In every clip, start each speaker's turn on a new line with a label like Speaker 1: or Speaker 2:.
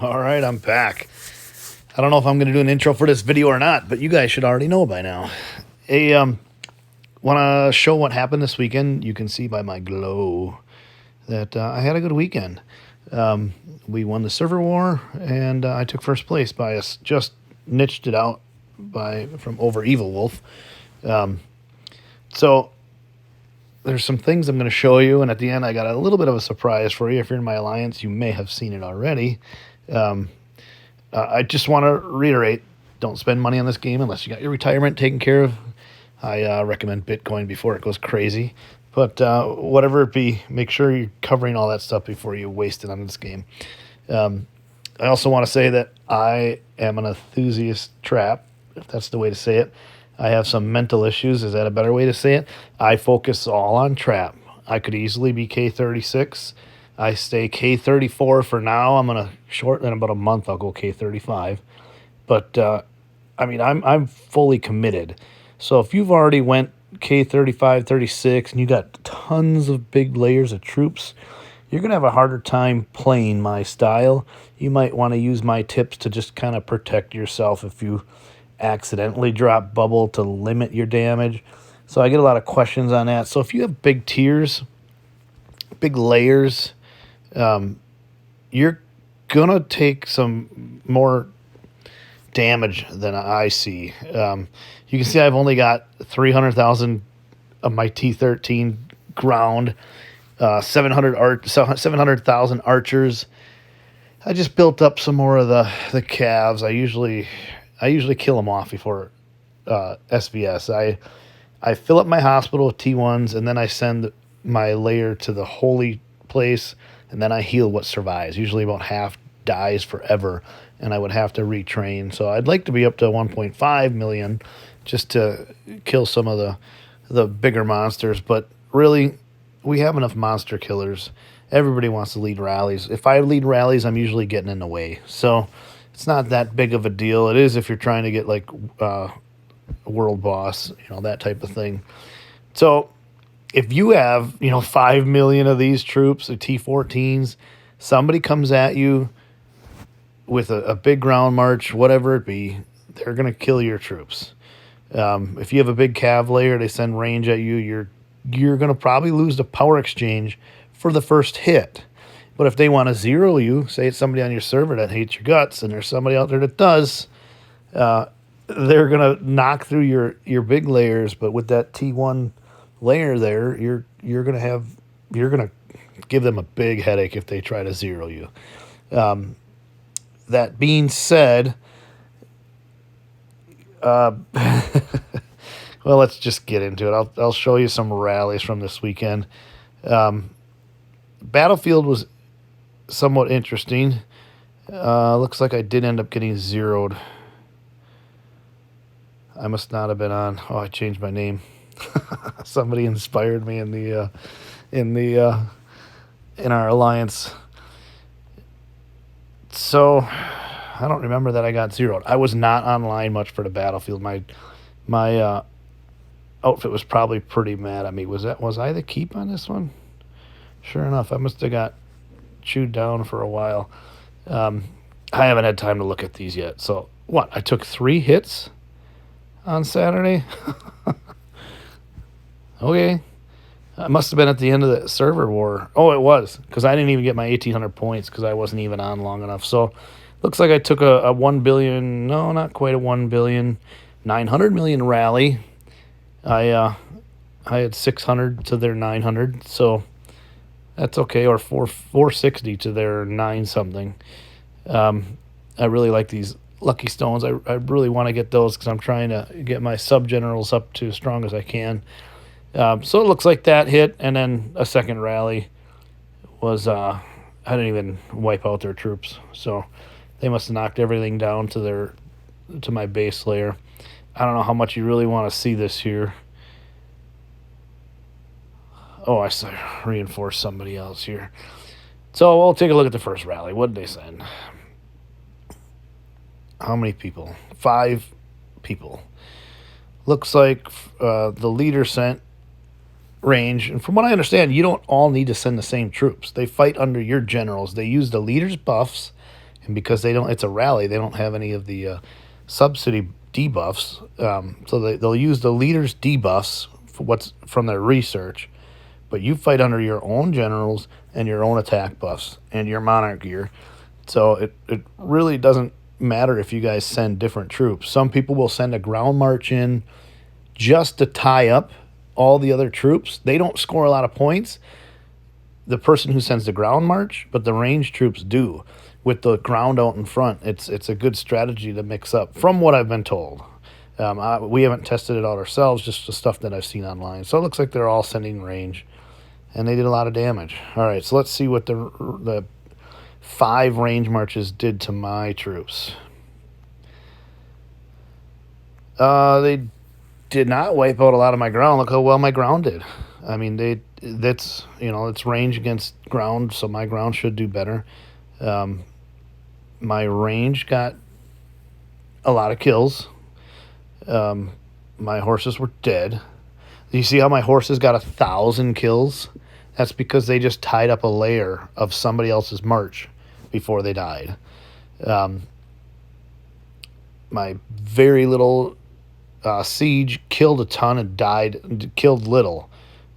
Speaker 1: All right, I'm back. I don't know if I'm going to do an intro for this video or not, but you guys should already know by now. Want to show what happened this weekend? You can see by my glow that I had a good weekend. We won the server war, and I took first place by us. Just niched it out from over Evil Wolf. So there's some things I'm going to show you, and at the end I got a little bit of a surprise for you. If you're in my alliance, you may have seen it already. I just want to reiterate, don't spend money on this game unless you got your retirement taken care of. I recommend Bitcoin before it goes crazy. But whatever it be, make sure you're covering all that stuff before you waste it on this game. I also want to say that I am an enthusiast trap, if that's the way to say it. I have some mental issues. Is that a better way to say it? I focus all on trap. I could easily be K36. I stay K34 for now. I'm going to shorten in about a month. I'll go K35. But, I'm fully committed. So if you've already went K35, 36, and you got tons of big layers of troops, you're going to have a harder time playing my style. You might want to use my tips to just kind of protect yourself if you accidentally drop bubble to limit your damage. So I get a lot of questions on that. So if you have big tiers, big layers, you're going to take some more damage than I see. You can see I've only got 300,000 of my T13 ground, 700,000 archers. I just built up some more of the calves. I usually kill them off before SVS. I fill up my hospital with T1s, and then I send my layer to the holy place, and then I heal what survives. Usually about half dies forever, and I would have to retrain. So I'd like to be up to 1.5 million just to kill some of the bigger monsters. But really, we have enough monster killers. Everybody wants to lead rallies. If I lead rallies, I'm usually getting in the way. So it's not that big of a deal. It is if you're trying to get like world boss, that type of thing. So if you have, 5 million of these troops, the T14s, somebody comes at you with a big ground march, whatever it be, they're going to kill your troops. If you have a big cav layer, they send range at you, you're going to probably lose the power exchange for the first hit. But if they want to zero you, say it's somebody on your server that hates your guts, and there's somebody out there that does, they're going to knock through your big layers. But with that T1 layer there, you're going to give them a big headache if they try to zero you. That being said, well, let's just get into it. I'll show you some rallies from this weekend. Battlefield was somewhat interesting. Looks like I did end up getting zeroed. I must not have been on. Oh, I changed my name. Somebody inspired me in our alliance. So I don't remember that I got zeroed. I was not online much for the Battlefield. My outfit was probably pretty mad at me. Was I the keep on this one? Sure enough, I must have got chewed down for a while. I haven't had time to look at these yet. So what? I took 3 hits on Saturday. Okay. I must have been at the end of the server war. Oh, it was, because I didn't even get my 1,800 points because I wasn't even on long enough. So looks like I took a 1 billion, no, not quite a 1 billion, 900 million rally. I had 600 to their 900, so that's okay, or 460 to their 9-something. I really like these lucky stones. I really want to get those because I'm trying to get my sub-generals up to as strong as I can. So it looks like that hit, and then a second rally was, I didn't even wipe out their troops. So they must have knocked everything down to my base layer. I don't know how much you really want to see this here. Oh, I reinforced somebody else here. So we'll take a look at the first rally. What did they send? How many people? 5 people. Looks like the leader sent range. And from what I understand, you don't all need to send the same troops. They fight under your generals. They use the leader's buffs And because they don't, it's a rally, they don't have any of the subsidy debuffs. So they'll use the leaders' debuffs for what's from their research. But you fight under your own generals and your own attack buffs and your monarch gear. So it really doesn't matter if you guys send different troops. Some people will send a ground march in just to tie up all the other troops. They don't score a lot of points, the person who sends the ground march, but the ranged troops do. With the ground out in front, it's a good strategy to mix up, from what I've been told. We haven't tested it out ourselves, just the stuff that I've seen online. So it looks like they're all sending range, and they did a lot of damage. All right, so let's see what the 5 range marches did to my troops. They did not wipe out a lot of my ground. Look how well my ground did. I mean, it's range against ground, so my ground should do better. My range got a lot of kills. My horses were dead. You see how my horses got 1,000 kills? That's because they just tied up a layer of somebody else's march before they died. My very little siege killed a ton and killed little.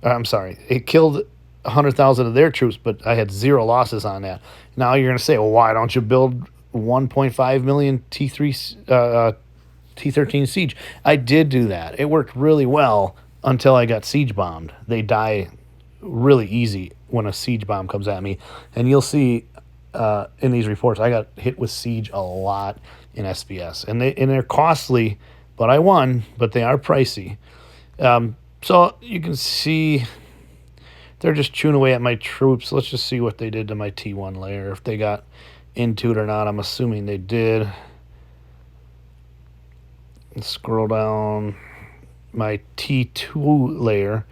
Speaker 1: I'm sorry, it killed 100,000 of their troops, but I had 0 losses on that. Now you're going to say, well, why don't you build 1.5 million T13 siege? I did do that. It worked really well until I got siege bombed. They die really easy when a siege bomb comes at me. And you'll see in these reports, I got hit with siege a lot in SVS. And they're costly, but I won, but they are pricey. So you can see they're just chewing away at my troops. Let's just see what they did to my T1 layer, if they got into it or not. I'm assuming they did. Let's scroll down. My T2 layer,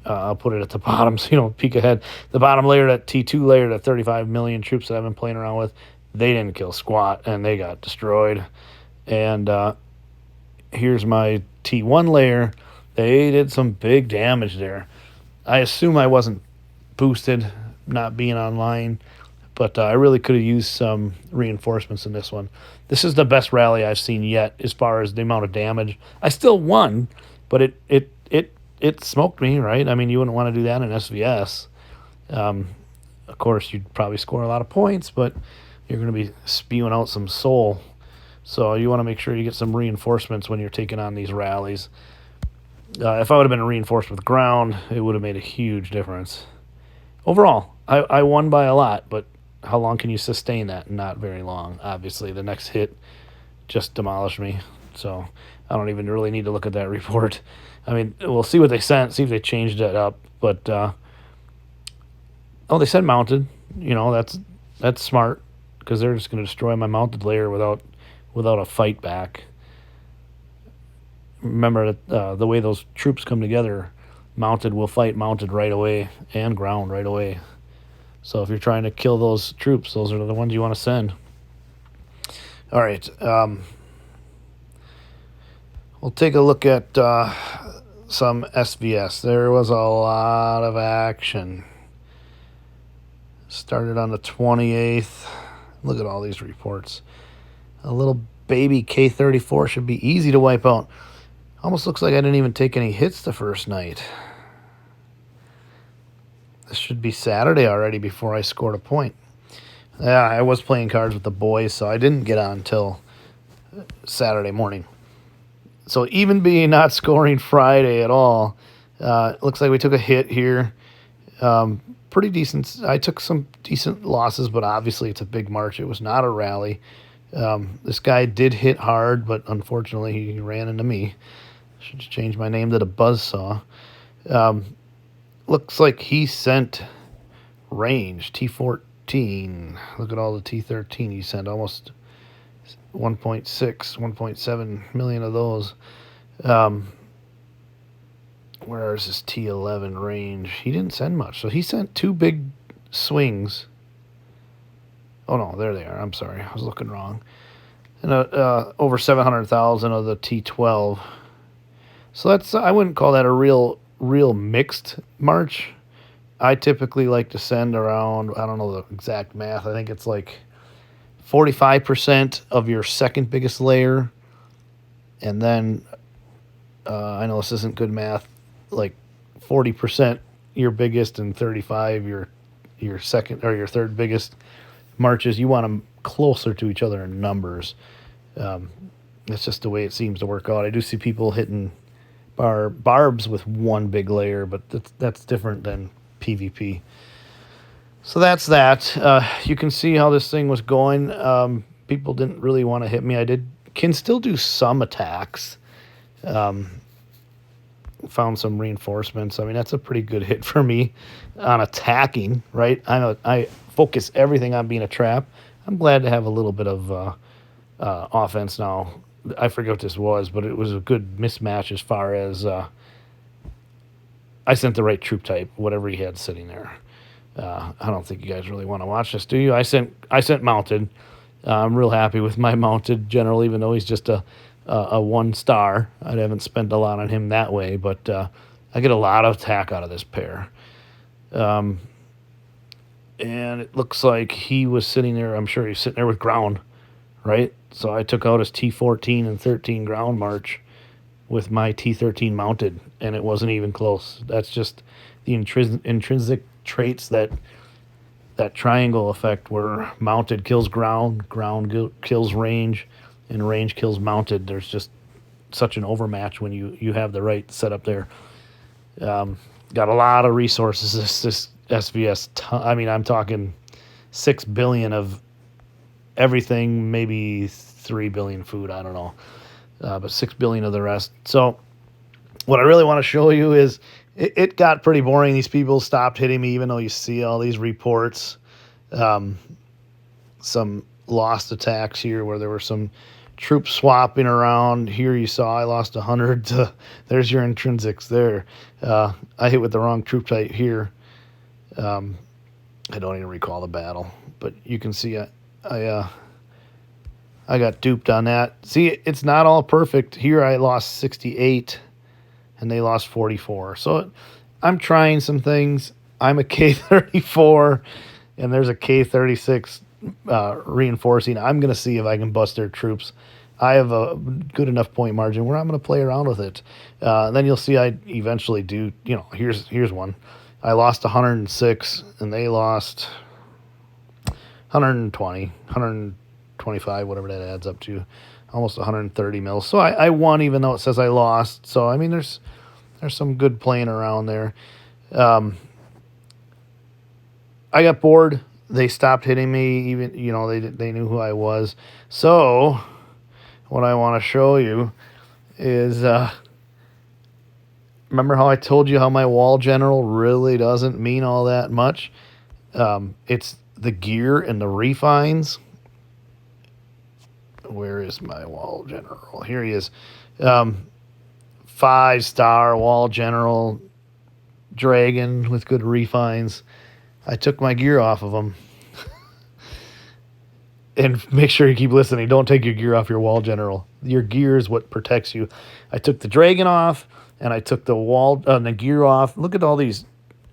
Speaker 1: I'll put it at the bottom so you don't peek ahead. The bottom layer, that T2 layer, that 35 million troops that I've been playing around with, they didn't kill squat, and they got destroyed. And here's my T1 layer. They did some big damage there. I assume I wasn't boosted, not being online, but I really could have used some reinforcements in this one. This is the best rally I've seen yet as far as the amount of damage. I still won, but it smoked me, right? I mean, you wouldn't want to do that in SVS. Of course, you'd probably score a lot of points, but you're going to be spewing out some soul. So you want to make sure you get some reinforcements when you're taking on these rallies. If I would have been reinforced with ground, it would have made a huge difference. Overall, I won by a lot, but how long can you sustain that? Not very long. Obviously, the next hit just demolished me. So I don't even really need to look at that report. I mean, we'll see what they sent, see if they changed it up. But, they said mounted. That's smart, because they're just going to destroy my mounted layer without a fight back. Remember that the way those troops come together, mounted will fight mounted right away and ground right away. So if you're trying to kill those troops, those are the ones you want to send. All right. We'll take a look at some SVS. There was a lot of action. Started on the 28th. Look at all these reports. A little baby K-34 should be easy to wipe out. Almost looks like I didn't even take any hits the first night. This should be Saturday already before I scored a point. Yeah, I was playing cards with the boys, so I didn't get on until Saturday morning. So even being not scoring Friday at all, it looks like we took a hit here. Pretty decent. I took some decent losses, but obviously it's a big march. It was not a rally. This guy did hit hard, but unfortunately he ran into me. Should change my name to the Buzzsaw. Looks like he sent range T14. Look at all the T13 he sent. Almost 1.6, 1.7 million of those. Where is his T11 range? He didn't send much. So he sent 2 big swings. Oh, no, there they are. I'm sorry. I was looking wrong. And over 700,000 of the T12. So that's, I wouldn't call that a real mixed march. I typically like to send around, I don't know the exact math. I think it's like 45% of your second biggest layer, and then I know this isn't good math, like 40% your biggest and 35 your second or your third biggest marches. You want them closer to each other in numbers. That's just the way it seems to work out. I do see people hitting barbs with one big layer, but that's different than PvP. So that's that. You can see how this thing was going. People didn't really want to hit me. Can still do some attacks. Found some reinforcements. I mean, that's a pretty good hit for me on attacking, right? I focus everything on being a trap. I'm glad to have a little bit of offense now. I forget what this was, but it was a good mismatch as far as I sent the right troop type, whatever he had sitting there. I don't think you guys really want to watch this, do you? I sent mounted. I'm real happy with my mounted general, even though he's just a 1-star. I haven't spent a lot on him that way, but I get a lot of attack out of this pair. And it looks like he was sitting there. I'm sure he's sitting there with ground, right? So I took out his T14 and 13 ground march with my T13 mounted, and it wasn't even close. That's just the intrinsic traits that triangle effect where mounted kills ground, ground kills range, and range kills mounted. There's just such an overmatch when you have the right setup there. Got a lot of resources. This SVS, I mean, I'm talking 6 billion of everything, maybe 3 billion food, I don't know. But 6 billion of the rest. So what I really want to show you is it got pretty boring. These people stopped hitting me, even though you see all these reports. Some lost attacks here where there were some troops swapping around. Here you saw I lost 100 to, there's your intrinsics there. I hit with the wrong troop type here. I don't even recall the battle, but you can see I got duped on that. See, it's not all perfect. Here I lost 68 and they lost 44. So I'm trying some things. I'm a K34 and there's a K36 reinforcing. I'm going to see if I can bust their troops. I have a good enough point margin where I'm going to play around with it. Then you'll see I eventually do, here's one. I lost 106 and they lost 120, 125, whatever that adds up to, almost 130 mils. So I won even though it says I lost. So, I mean, there's some good playing around there. I got bored. They stopped hitting me. Even, they knew who I was. So what I want to show you is, remember how I told you how my wall general really doesn't mean all that much? It's the gear and the refines. Where is my wall general? Here he is. 5-star wall general, dragon with good refines. I took my gear off of him. And make sure you keep listening. Don't take your gear off your wall general. Your gear is what protects you. I took the dragon off, and I took the gear off. Look at all these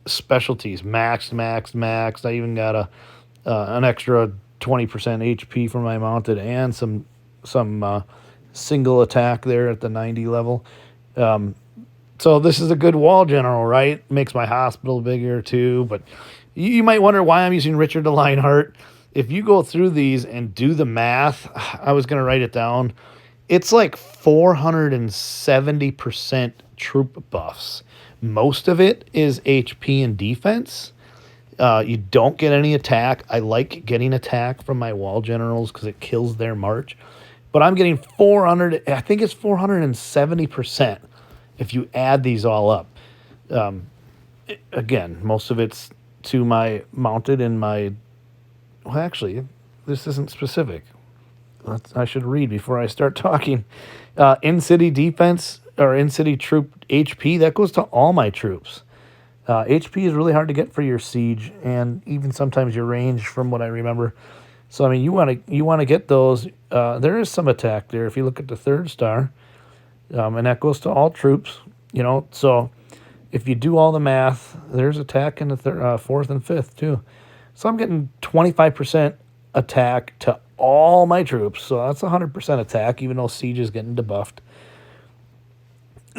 Speaker 1: specialties. Maxed. I even got an extra 20% HP for my mounted and some single attack there at the 90 level. So this is a good wall general, right? Makes my hospital bigger too. But you might wonder why I'm using Richard the Lionheart. If you go through these and do the math, I was going to write it down. It's like 470% troop buffs. Most of it is HP and defense. You don't get any attack. I like getting attack from my wall generals because it kills their march. But I'm getting 400, I think it's 470% if you add these all up. Again, most of it's to my mounted and my, well, actually, this isn't specific. I should read before I start talking. In-city defense or in-city troop HP, that goes to all my troops. HP is really hard to get for your siege and even sometimes your range from what I remember. So, I mean, you want to get those. There is some attack there if you look at the 3rd star. And that goes to all troops, So if you do all the math, there's attack in the 4th and 5th too. So I'm getting 25% attack to all my troops. So that's 100% attack, even though Siege is getting debuffed.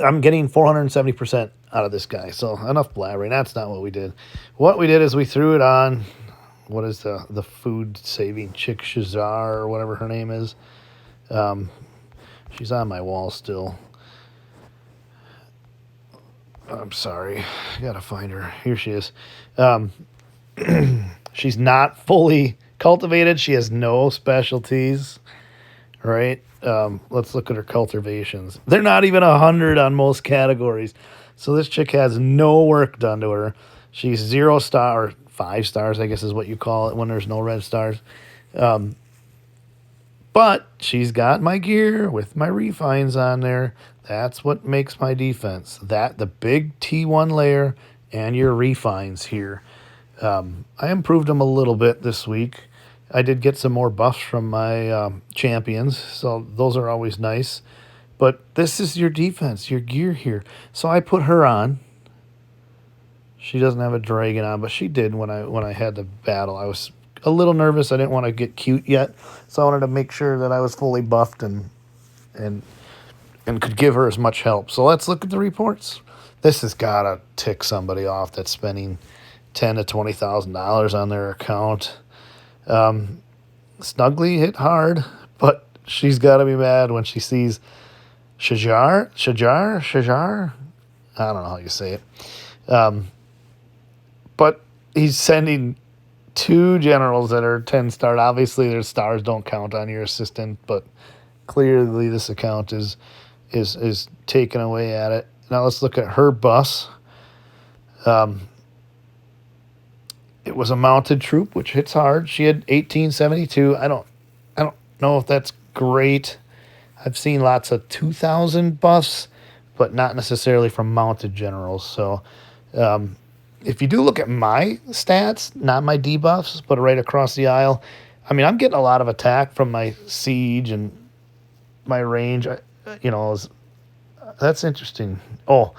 Speaker 1: I'm getting 470% out of this guy. So enough blabbering. That's not what we did. What we did is we threw it on, what is the food saving chick Shazar or whatever her name is. She's on my wall still. I'm sorry. I gotta find her. Here she is. She's not fully cultivated. She has no specialties, right? Let's look at her cultivations. They're not even 100 on most categories. So this chick has no work done to her. She's 0 star, or 5 stars, I guess is what you call it when there's no red stars. But she's got my gear with my refines on there. That's what makes my defense. That, the big T1 layer and your refines here. I improved them a little bit this week. I did get some more buffs from my champions, so those are always nice. But this is your defense, your gear here. So I put her on. She doesn't have a dragon on, but she did when I had the battle. I was a little nervous. I didn't want to get cute yet, so I wanted to make sure that I was fully buffed and could give her as much help. So let's look at the reports. This has got to tick somebody off that's spending $10,000 to $20,000 on their account. Snuggly hit hard, but she's got to be mad when she sees Shajar. I don't know how you say it. But he's sending 2 generals that are 10-star. Obviously, their stars don't count on your assistant, but clearly this account is taken away at it. Now let's look at her bus. It was a mounted troop, which hits hard. She had 1872. I don't know if that's great. I've seen lots of 2,000 buffs, but not necessarily from mounted generals. So if you do look at my stats, not my debuffs, but right across the aisle, I mean, I'm getting a lot of attack from my siege and my range. That's interesting. Oh,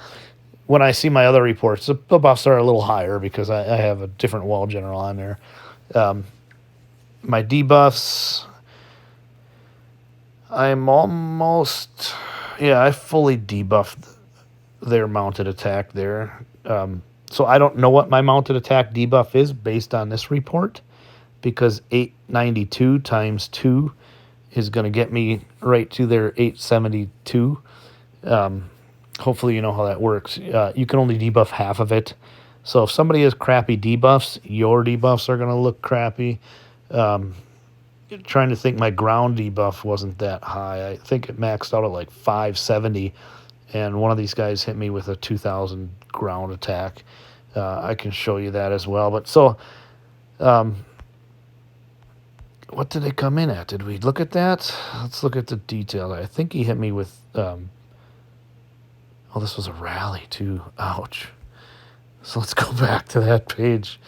Speaker 1: when I see my other reports, the buffs are a little higher because I have a different wall general on there. My debuffs, I'm almost, I fully debuffed their mounted attack there. So I don't know what my mounted attack debuff is based on this report, because 892 times 2 is going to get me right to their 872. Hopefully you know how that works. You can only debuff half of it. So if somebody has crappy debuffs, your debuffs are going to look crappy. Trying to think, my ground debuff wasn't that high. I think it maxed out at like 570, and one of these guys hit me with a 2,000 ground attack. I can show you that as well. But so, what did they come in at? Did we look at that? Let's look at the detail. I think he hit me with... this was a rally too. Ouch. So let's go back to that page.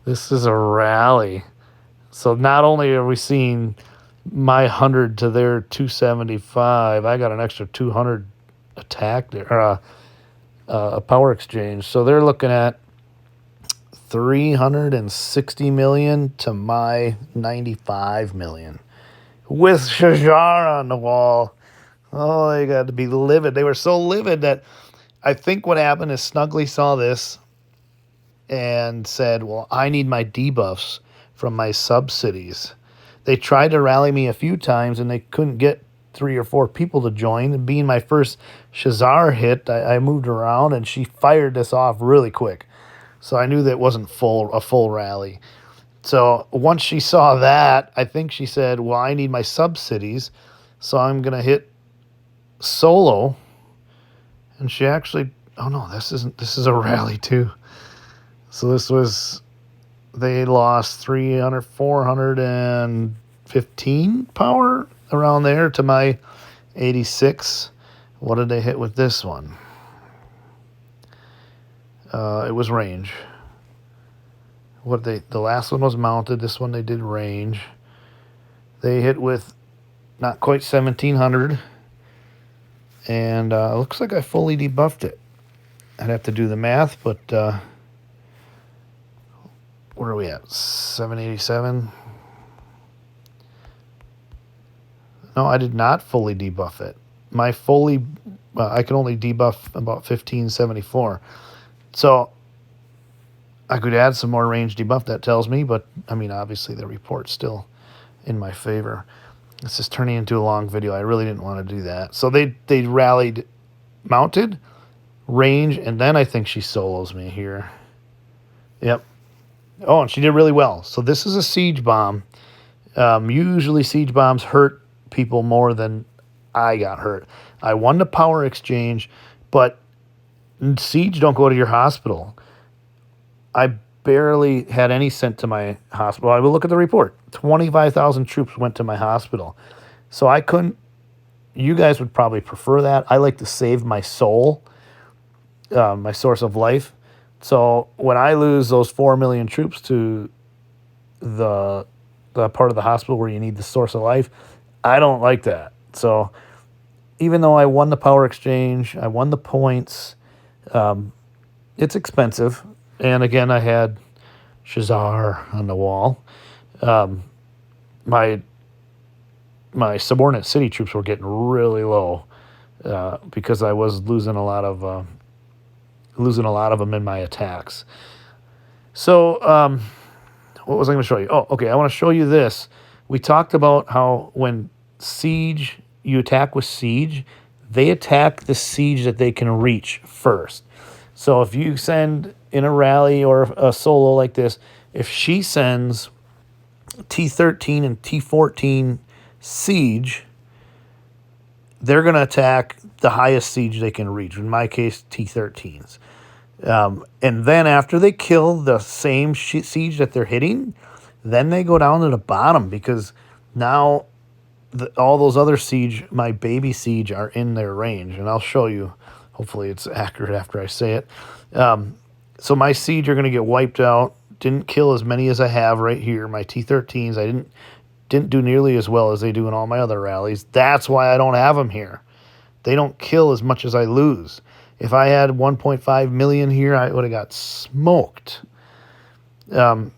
Speaker 1: This is a rally. So not only are we seeing my 100 to their 275, I got an extra 200 attack there, or a power exchange. So they're looking at 360 million to my 95 million with Shajar on the wall. Oh, they got to be livid. They were so livid that I think what happened is Snuggly saw this and said, well, I need my debuffs from my sub-cities. They tried to rally me a few times, and they couldn't get 3 or 4 people to join. And being my first Shazar hit, I moved around, and she fired this off really quick. So I knew that it wasn't a full rally. So once she saw that, I think she said, well, I need my sub-cities, so I'm going to hit solo. And she actually, oh no, this is a rally too. So they lost 415 power around there to my 86. What did they hit with this one? It was range. The last one was mounted. This one they did range. They hit with not quite 1,700. And it looks like I fully debuffed it. I'd have to do the math, but where are we at? 787. No, I did not fully debuff it. My fully, I can only debuff about 1574. So I could add some more range debuff, that tells me, but I mean, obviously the report's still in my favor. This is turning into a long video. I really didn't want to do that. So they rallied mounted, range, and then I think she solos me here. Yep. Oh, and she did really well. So this is a siege bomb. Usually siege bombs hurt people more than I got hurt. I won the power exchange, but siege don't go to your hospital. I barely had any sent to my hospital. I will look at the report. 25,000 troops went to my hospital. So I couldn't, you guys would probably prefer that. I like to save my soul, my source of life. So when I lose those 4 million troops to the part of the hospital where you need the source of life, I don't like that. So even though I won the power exchange, I won the points, it's expensive. And again, I had Shazar on the wall. My subordinate city troops were getting really low because I was losing a lot of them in my attacks. So what was I going to show you? Oh, okay. I want to show you this. We talked about how when siege, you attack with siege, they attack the siege that they can reach first. So if you send in a rally or a solo like this, if she sends T13 and T14 siege, they're going to attack the highest siege they can reach. In my case, T13s. And then after they kill the same siege that they're hitting, then they go down to the bottom because now all those other siege, my baby siege, are in their range. And I'll show you. Hopefully it's accurate after I say it. So my siege are going to get wiped out. Didn't kill as many as I have right here. My T13s, I didn't do nearly as well as they do in all my other rallies. That's why I don't have them here. They don't kill as much as I lose. If I had 1.5 million here, I would have got smoked. Down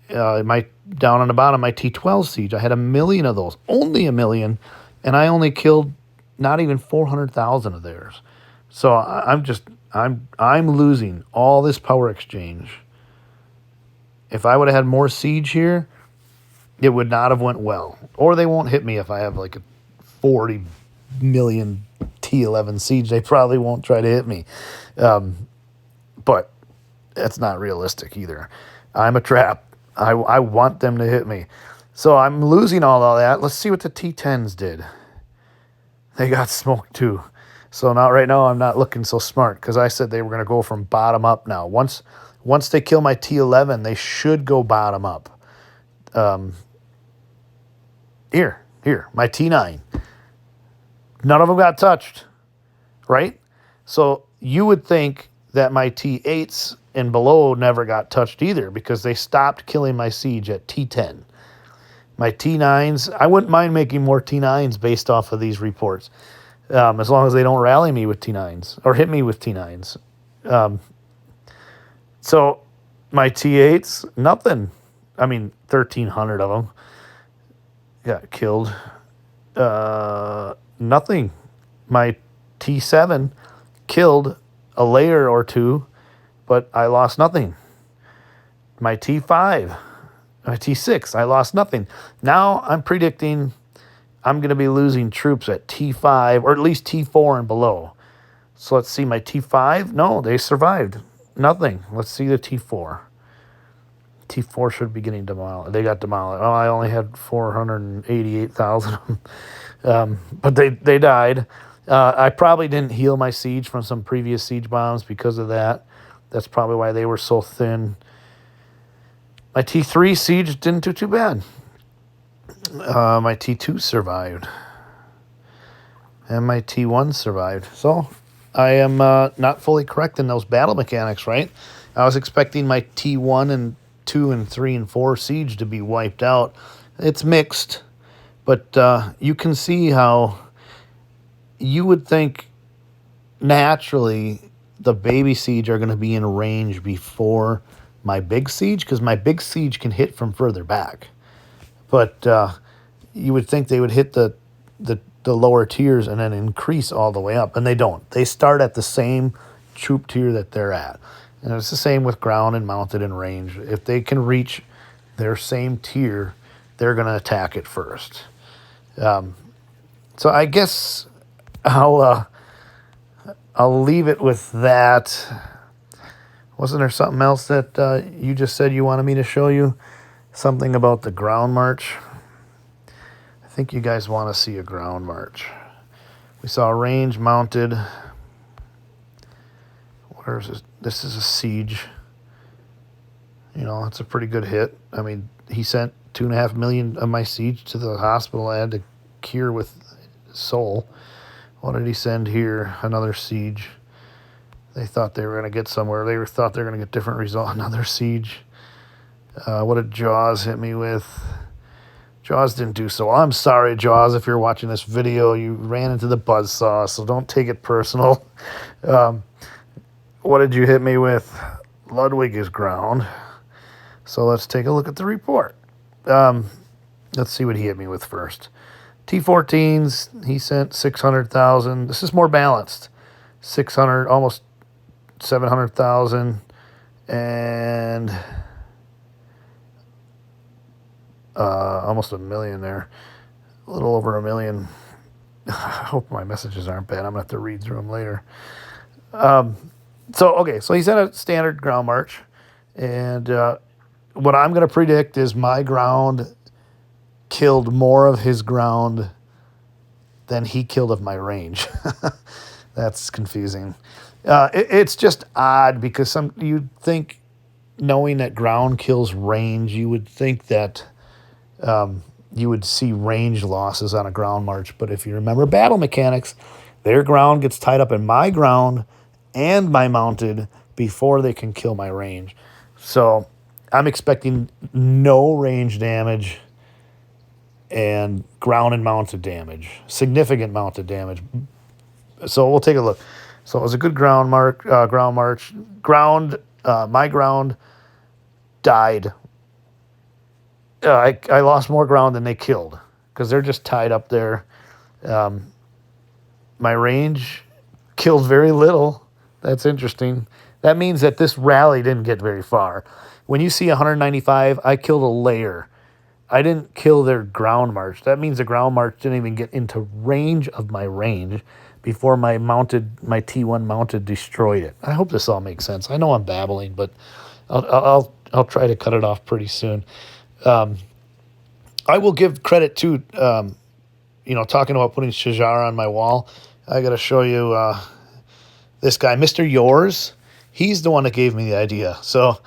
Speaker 1: on the bottom, my T12 siege, I had 1 million of those, only 1 million, and I only killed not even 400,000 of theirs. So I'm losing all this power exchange. If I would have had more siege here, it would not have went well. Or they won't hit me if I have like a 40 million T11 siege. They probably won't try to hit me. But that's not realistic either. I'm a trap. I want them to hit me. So I'm losing all of that. Let's see what the T10s did. They got smoked too. So now, right now, I'm not looking so smart because I said they were going to go from bottom up now. Once they kill my T11, they should go bottom up. Here, my T9. None of them got touched, right? So you would think that my T8s and below never got touched either because they stopped killing my siege at T10. My T9s, I wouldn't mind making more T9s based off of these reports. As long as they don't rally me with T9s or hit me with T9s. So my T8s, nothing. I mean, 1,300 of them got killed. Nothing. My T7 killed a layer or two, but I lost nothing. My T5, my T6, I lost nothing. Now I'm predicting I'm going to be losing troops at T5 or at least T4 and below. So let's see my T5. No, they survived. Nothing. Let's see the T4. T4 should be getting demolished. They got demolished. Oh, I only had 488,000. But they died. I probably didn't heal my siege from some previous siege bombs because of that. That's probably why they were so thin. My T3 siege didn't do too bad. My T2 survived. And my T1 survived. So I am not fully correct in those battle mechanics, right? I was expecting my T1 and 2 and 3 and 4 siege to be wiped out. It's mixed. But you can see how you would think naturally the baby siege are going to be in range before my big siege because my big siege can hit from further back. But you would think they would hit the the lower tiers and then increase all the way up, and they don't. They start at the same troop tier that they're at, and it's the same with ground and mounted and range. If they can reach their same tier, they're going to attack it first. So I guess I'll leave it with that. Wasn't there something else that you just said you wanted me to show you? Something about the ground march? I think you guys want to see a ground march. We saw a range mounted. Where is this? This is a siege. You know, it's a pretty good hit. I mean, he sent 2.5 million of my siege to the hospital I had to cure with soul. What did he send here? Another siege. They thought they were going to get somewhere. They thought they were going to get different results. Another siege. What did Jaws hit me with? Jaws didn't do so well. I'm sorry, Jaws, if you're watching this video. You ran into the buzzsaw, so don't take it personal. What did you hit me with? Ludwig is ground. So let's take a look at the report. Let's see what he hit me with first. T-14s, he sent 600,000. This is more balanced. 600, almost 700,000. And almost 1 million there. A little over 1 million. I hope my messages aren't bad. I'm going to have to read through them later. So he sent a standard ground march. And what I'm going to predict is my ground killed more of his ground than he killed of my range. That's confusing. It's just odd because you'd think, knowing that ground kills range, you would think that you would see range losses on a ground march. But if you remember battle mechanics, their ground gets tied up in my ground and my mounted before they can kill my range. So I'm expecting no range damage and ground and mounted damage, significant mounted damage. So we'll take a look. So it was a good ground march. My ground died. I lost more ground than they killed because they're just tied up there. My range killed very little. That's interesting. That means that this rally didn't get very far. When you see 195, I killed a layer. I didn't kill their ground march. That means the ground march didn't even get into range of my range before my T1 mounted destroyed it. I hope this all makes sense. I know I'm babbling, but I'll try to cut it off pretty soon. I will give credit to, talking about putting Shajar on my wall. I got to show you this guy, Mr. Yours. He's the one that gave me the idea. So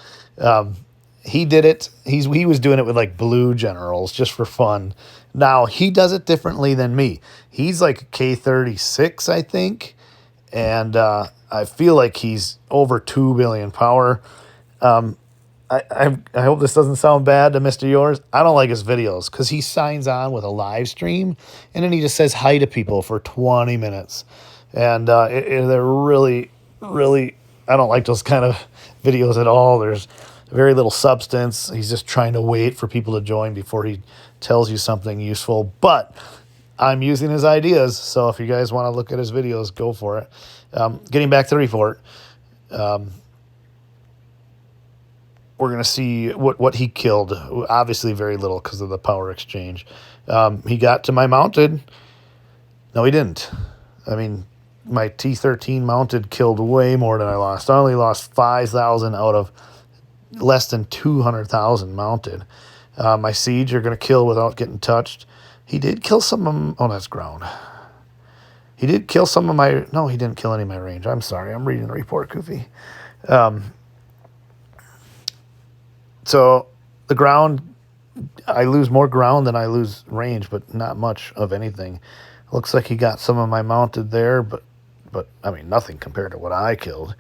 Speaker 1: he did it. He was doing it with like blue generals just for fun. Now he does it differently than me. He's like a K36, I think, and I feel like he's over 2 billion power. I hope this doesn't sound bad to Mr. Yours. I don't like his videos because he signs on with a live stream and then he just says hi to people for 20 minutes. And they're really, really, I don't like those kind of videos at all. There's very little substance. He's just trying to wait for people to join before he tells you something useful. But I'm using his ideas, so if you guys want to look at his videos, go for it. Getting back to the report, we're going to see what he killed. Obviously very little because of the power exchange. He got to my mounted. No, he didn't. I mean, my T-13 mounted killed way more than I lost. I only lost 5,000 out of less than 200,000 mounted. My siege are going to kill without getting touched. He did kill some of them. Oh, that's ground. He did kill some of my... No, he didn't kill any of my range. I'm sorry. I'm reading the report, Goofy. So the ground, I lose more ground than I lose range, but not much of anything. Looks like he got some of my mounted there, but I mean, nothing compared to what I killed.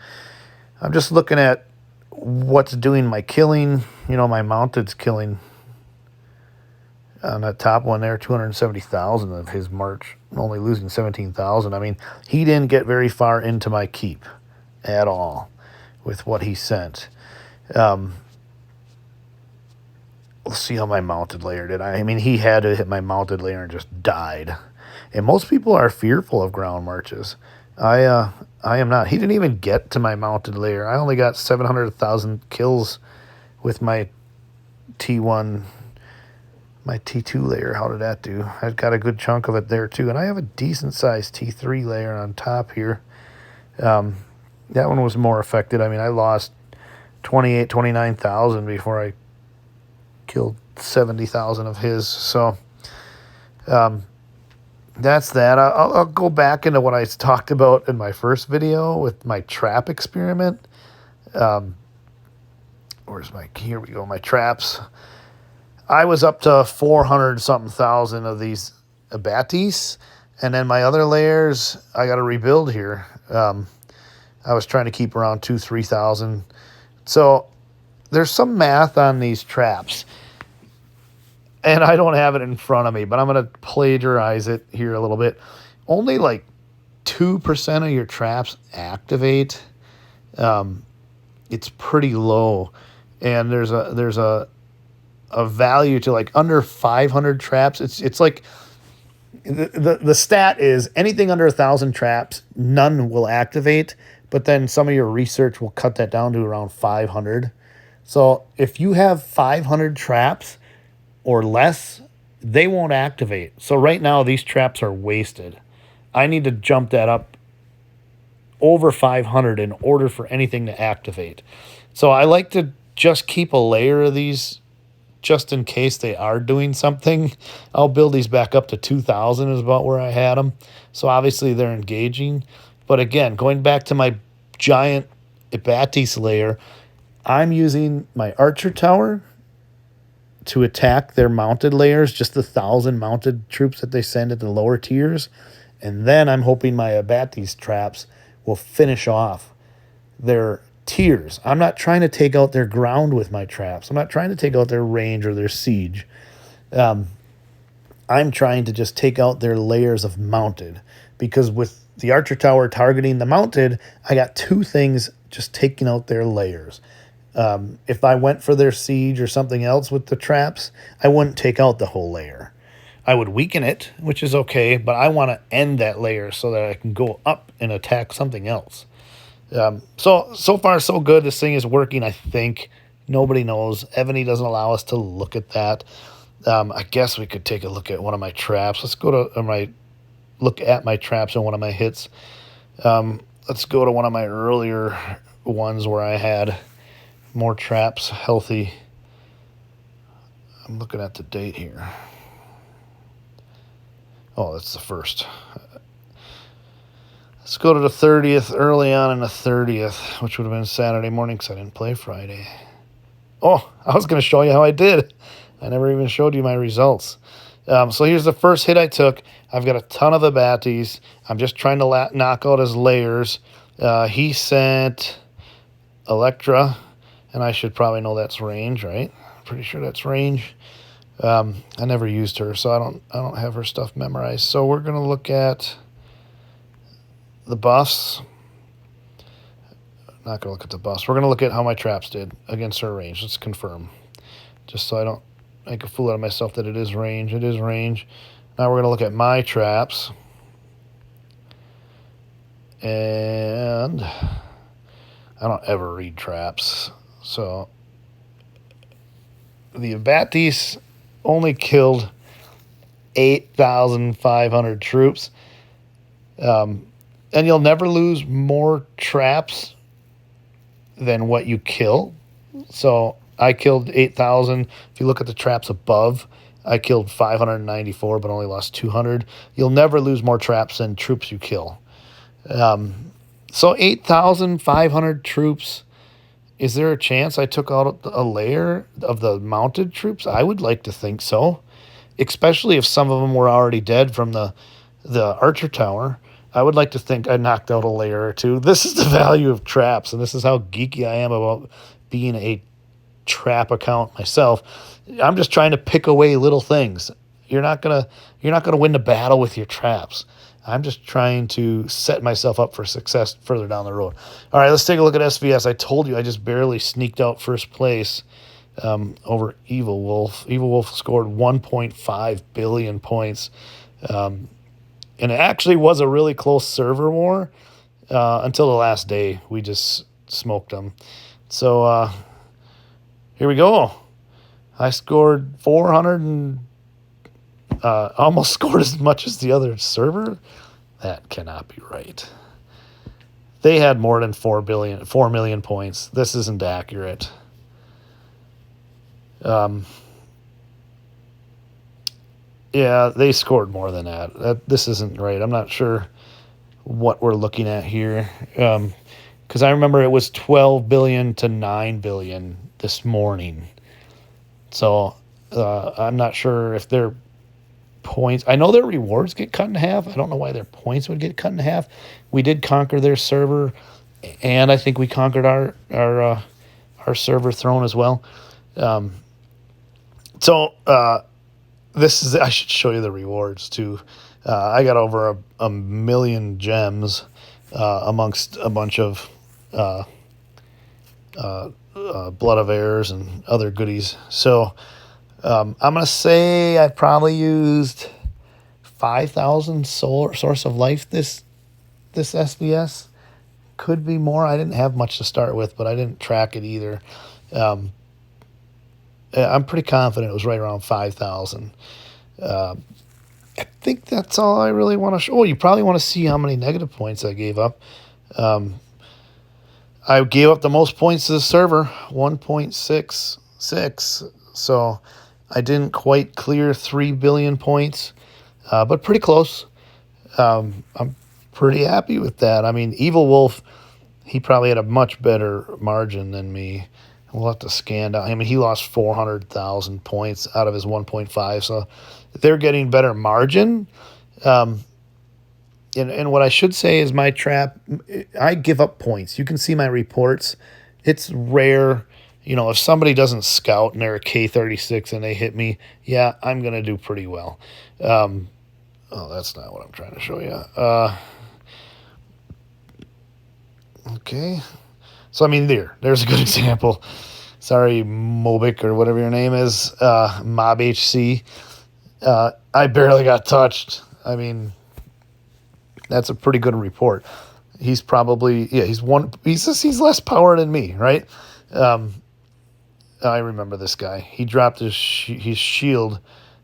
Speaker 1: I'm just looking at what's doing my killing. You know, my mounted's killing on that top one there, 270,000 of his march, only losing 17,000. I mean, he didn't get very far into my keep at all with what he sent. We'll see how my mounted layer did. I mean, he had to hit my mounted layer and just died. And most people are fearful of ground marches. I am not. He didn't even get to my mounted layer. I only got 700,000 kills with my T1, my T2 layer. How did that do? I got a good chunk of it there too. And I have a decent sized T3 layer on top here. That one was more affected. I mean, I lost 29,000 before I killed 70,000 of his. So that's that. I'll go back into what I talked about in my first video with my trap experiment. Here we go, my traps. I was up to 400 something thousand of these abatis, and then my other layers I got to rebuild here. I was trying to keep around 3,000. So there's some math on these traps, and I don't have it in front of me, but I'm going to plagiarize it here a little bit. Only like 2% of your traps activate. It's pretty low, and there's a value to like under 500 traps. It's like the stat is anything under 1,000 traps, none will activate. But then some of your research will cut that down to around 500. So if you have 500 traps or less, they won't activate. So right now these traps are wasted. I need to jump that up over 500 in order for anything to activate. So I like to just keep a layer of these just in case they are doing something. I'll build these back up to 2,000 is about where I had them. So obviously they're engaging. But again, going back to my giant Abatis layer, I'm using my archer tower to attack their mounted layers, just the 1,000 mounted troops that they send at the lower tiers. And then I'm hoping my Abatis traps will finish off their tiers. I'm not trying to take out their ground with my traps. I'm not trying to take out their range or their siege. I'm trying to just take out their layers of mounted, because with the archer tower targeting the mounted, I got two things just taking out their layers. If I went for their siege or something else with the traps, I wouldn't take out the whole layer. I would weaken it, which is okay, but I want to end that layer so that I can go up and attack something else. So far, so good. This thing is working, I think. Nobody knows. Evony doesn't allow us to look at that. I guess we could take a look at one of my traps. Let's go to look at my traps and one of my hits. Let's go to one of my earlier ones where I had more traps healthy. I'm looking at the date here. Oh, that's the first. Let's go to the 30th, early on in the 30th, which would have been Saturday morning because I didn't play Friday. Oh, I was going to show you how I did. I never even showed you my results. So here's the first hit I took. I've got a ton of Abatis. I'm just trying to knock out his layers. He sent Electra, and I should probably know that's range, right? Pretty sure that's range. I never used her, so I don't have her stuff memorized. So we're going to look at the buffs. Not going to look at the buffs. We're going to look at how my traps did against her range. Let's confirm. Just so I don't make a fool out of myself that it is range. It is range. Now we're going to look at my traps. And I don't ever read traps. So the Abatis only killed 8,500 troops. And you'll never lose more traps than what you kill. So I killed 8,000. If you look at the traps above, I killed 594, but only lost 200. You'll never lose more traps than troops you kill. So 8,500 troops. Is there a chance I took out a layer of the mounted troops? I would like to think so, especially if some of them were already dead from the archer tower. I would like to think I knocked out a layer or two. This is the value of traps, and this is how geeky I am about being a trap account myself. I'm just trying to pick away little things. You're not gonna win the battle with your traps. I'm just trying to set myself up for success further down the road. All right, let's take a look at SVS. I told you I just barely sneaked out first place over Evil Wolf. Evil Wolf scored 1.5 billion points. And it actually was a really close server war until the last day. We just smoked them. So here we go. I scored 400 and almost scored as much as the other server. That cannot be right. They had more than 4 million points. This isn't accurate. Yeah, they scored more than that. This isn't right. I'm not sure what we're looking at here. Because I remember it was 12 billion to 9 billion this morning. So I'm not sure if their points. I know their rewards get cut in half. I don't know why their points would get cut in half. We did conquer their server, and I think we conquered our server throne as well. This is. I should show you the rewards too. I got over a million gems amongst a bunch of blood of heirs and other goodies. So I'm gonna say I probably used 5,000 source of life this SVS. Could be more. I didn't have much to start with, but I didn't track it either. I'm pretty confident it was right around 5,000. I think that's all I really want to show. Oh, you probably want to see how many negative points I gave up. I gave up the most points to the server, 1.66. So I didn't quite clear 3 billion points, but pretty close. I'm pretty happy with that. I mean, Evil Wolf, he probably had a much better margin than me. We'll have to scan out. I mean, he lost 400,000 points out of his 1.5. So they're getting better margin. And what I should say is my trap, I give up points. You can see my reports. It's rare. You know, if somebody doesn't scout and they're a K36 and they hit me, yeah, I'm going to do pretty well. Oh, that's not what I'm trying to show you. Okay. So, I mean, there's a good example. Sorry, Mobic or whatever your name is, MobHC. I barely got touched. I mean, that's a pretty good report. He's probably, he's less power than me, right? I remember this guy. He dropped his shield,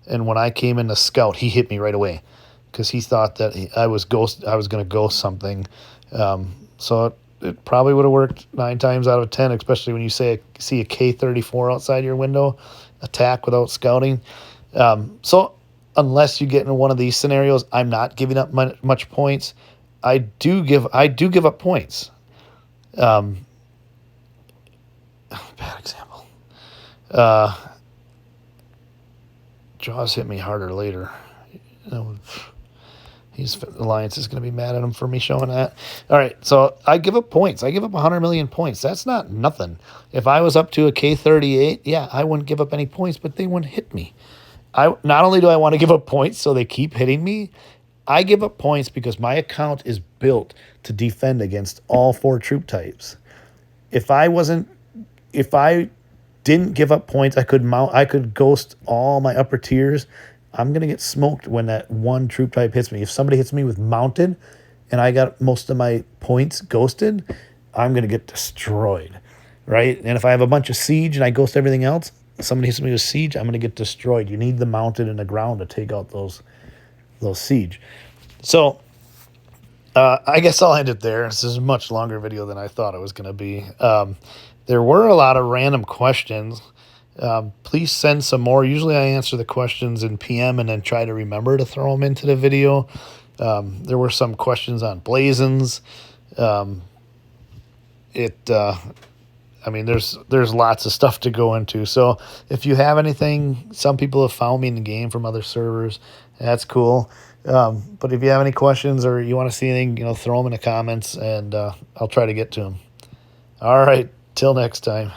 Speaker 1: and when I came in to scout, he hit me right away because he thought that I was going to ghost something. So it probably would have worked 9 times out of 10, especially when you see a K34 outside your window, attack without scouting. So unless you get into one of these scenarios, I'm not giving up much points. I do give up points. Bad example. Jaws hit me harder later. Alliance is going to be mad at him for me showing that. All right, so I give up points. I give up 100 million points. That's not nothing. If I was up to a K38, yeah, I wouldn't give up any points, but they wouldn't hit me. Not only do I want to give up points so they keep hitting me, I give up points because my account is built to defend against all 4 troop types. If I didn't give up points, I could ghost all my upper tiers. I'm going to get smoked when that one troop type hits me. If somebody hits me with mounted and I got most of my points ghosted, I'm going to get destroyed, right? And if I have a bunch of siege and I ghost everything else, somebody hits me with siege, I'm going to get destroyed. You need the mounted in the ground to take out those siege. So I guess I'll end it there. This is a much longer video than I thought it was going to be. There were a lot of random questions. Please send some more. Usually I answer the questions in PM and then try to remember to throw them into the video. There were some questions on blazons. I mean, there's lots of stuff to go into. So if you have anything, some people have found me in the game from other servers. That's cool. But if you have any questions or you want to see anything, throw them in the comments and I'll try to get to them. All right. Till next time.